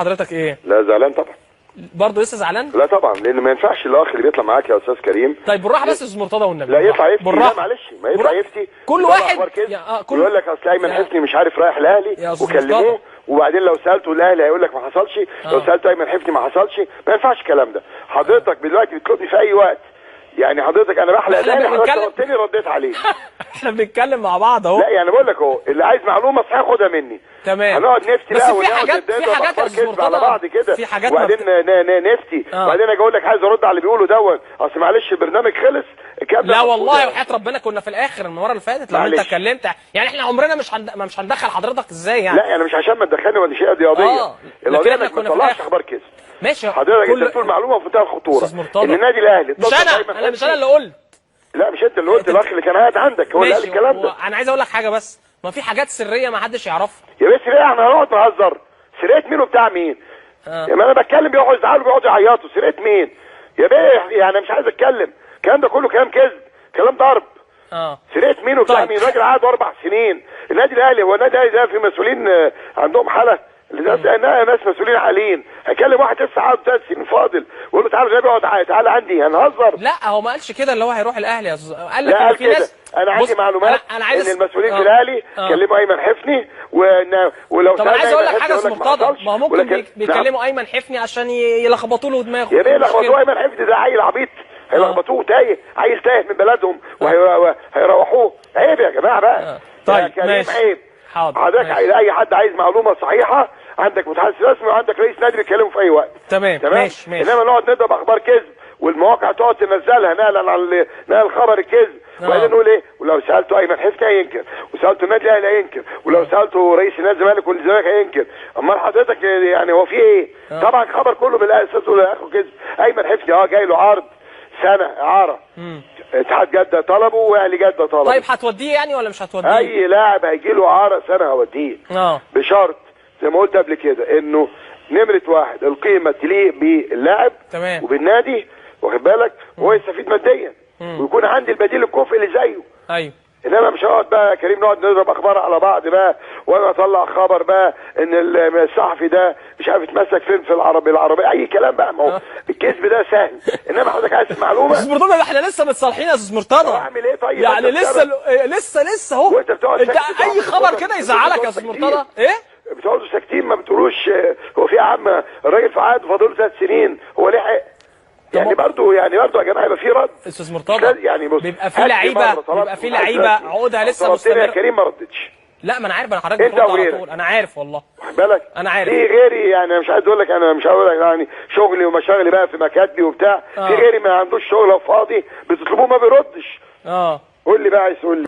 حضرتك ايه؟ لا زعلان طبعا. برضه لسه زعلان؟ لا طبعا، لان ما ينفعش الاخ اللي بيطلع معاك يا استاذ كريم. طيب بالراحه بس يا استاذ مرتضى والنبي. لا يطلع يفتي، بالراحه. لا معلش، ما يطلع يفتي كل واحد يقول لك اصل ايمن حسني مش عارف رايح الاهلي وكلموه، وبعدين لو سالته الاهلي هيقول لك ما حصلش، لو سالته ايمن حسني ما حصلش. ما ينفعش الكلام ده. حضرتك دلوقتي بتطلبني في اي وقت، يعني حضرتك انا بحلق الاهلي، حضرتك طلبتني رديت عليك. احنا بنتكلم مع بعض اهو. لا يعني بقول لك اهو، اللي عايز معلومه صحيحه خدها مني. تمام. هنقعد نفتي بس بقى في حاجات على بعض كده، في حاجات وبعدين نفتي، وبعدين اجي اقول لك عايز ارد على اللي بيقوله دوت، اصل معلش البرنامج خلص الكلام ده. لا والله وحياة ربنا كنا في الاخر المره اللي فاتت لما انت اتكلمت، يعني احنا عمرنا مش هندخل حضرتك ازاي يعني. لا يعني مش عشان ما تدخلني ولا شيء، دي قضيه. القضيه انك ما تطلعش اخبار كده. ماشي حضرتك انت بتقول معلومه في منتهى الخطوره ان النادي الاهلي مش انا اللي قلت. لا مش انت اللي قلت، الاخ اللي كان قاعد عندك هو اللي قال الكلام ده. انا عايز اقول لك حاجه بس، ما في حاجات سريه ما حدش يعرفها يا بس. ليه احنا هنقعد نهزر؟ سرقه مين وبتاع مين؟ يعني انا بتكلم بيقعدوا يزعلوا بيقعدوا يعيطوا، سرقه مين؟ يا بيه يعني مش عايز اتكلم، الكلام ده كله كلام كذب، كلام ضرب. سرقه مين وبتاع مين؟ راجل قعد 4 سنين. النادي الاهلي هو النادي الاهلي ده في مسؤولين عندهم حاله؟ ناس مسؤولين حاليين. هكلم واحد لسه قعد 3 سنين فاضل ويقول له تعالى غير اقعد تعالى عندي، هنهزر؟ لا هو ما قالش كده اللي هو هيروح الاهلي يا استاذ، قال لك ان في ناس. انا عندي معلومات ان المسؤولين في الاهلي كلموا ايمن حفني ولو طب عايز اقول لك حاجه يا استاذ مرتضى، ما هو ممكن بيكلموا ايمن حفني عشان يلخبطوا له دماغه. يا بيه يلخبطوا ايمن حفني؟ ده عيل عبيط، هيلخبطوه تايه، عيل تايه من بلدهم وهيروحوه. عيب يا جماعه بقى. طيب ماشي عيب. حاضر. حضرتك اي حد عايز معلومه صحيحه، عندك متحدث رسمي وعندك رئيس نادي بيتكلموا في اي وقت. تمام. ماشي. انما نقعد نضرب اخبار كذب والمواقع تقعد تنزلها نقلا على الخبر الكذب، وبعدين نقول ايه؟ ولو سالته ايمن حفني هينكر، وسالته النادي الاهلي هينكر، ولو سالته رئيس نادي الزمالك والزمالك هينكر. امال حضرتك يعني هو في ايه؟ طبعا الخبر كله بالاساس والاخر كذب. ايمن حفني جاي له عرض سنه اعاره، اتحاد جده طلبه واهلي جده طلبه. طيب هتوديه يعني ولا مش هتوديه؟ اي لاعب هيجي له اعاره سنه هوديه، بشرط زي ما قلت قبل كده انه نمره 1 القيمه تليق باللاعب وبالنادي، واخد بالك، وهو يستفيد ماديا ويكون عندي البديل الكفء اللي زيه. ايوه. انما مش هقعد بقى يا كريم نقعد نضرب اخبار على بعض بقى، وانا اطلع خبر بقى ان الصحفي ده مش عارف يتمسك فين في العربيه، اي كلام بقى. ما هو الكذب ده سهل، انما حضرتك عايز معلومه. استاذ مرتضى ده احنا لسه متصالحين يا استاذ مرتضى. اعمل ايه طيب؟ يعني لسه اهو. انت اي خبر كده يزعلك يا استاذ مرتضى؟ ايه؟ بتقعدوا ساكتين ما بتقولوش هو في يا عم الراجل في عقد فاضل 3 سنين هو لحق؟ يعني برضه يا جماعه يبقى في رد. استاذ مرتضى يعني بص، بيبقى في لعيبه عقودها لسه مستمره. يا كريم ما ردتش. لا ما انا عارف، انا حضرتك بترد على طول، انا عارف والله. واخد بالك؟ انا عارف. في غيري يعني مش عايز اقول لك، انا مش هقول لك يعني شغلي ومشاغلي بقى في مكاتبي وبتاع، في غيري ما عندوش شغل وفاضي بتطلبوه ما بيردش. قول لي بقى، عايز تقول لي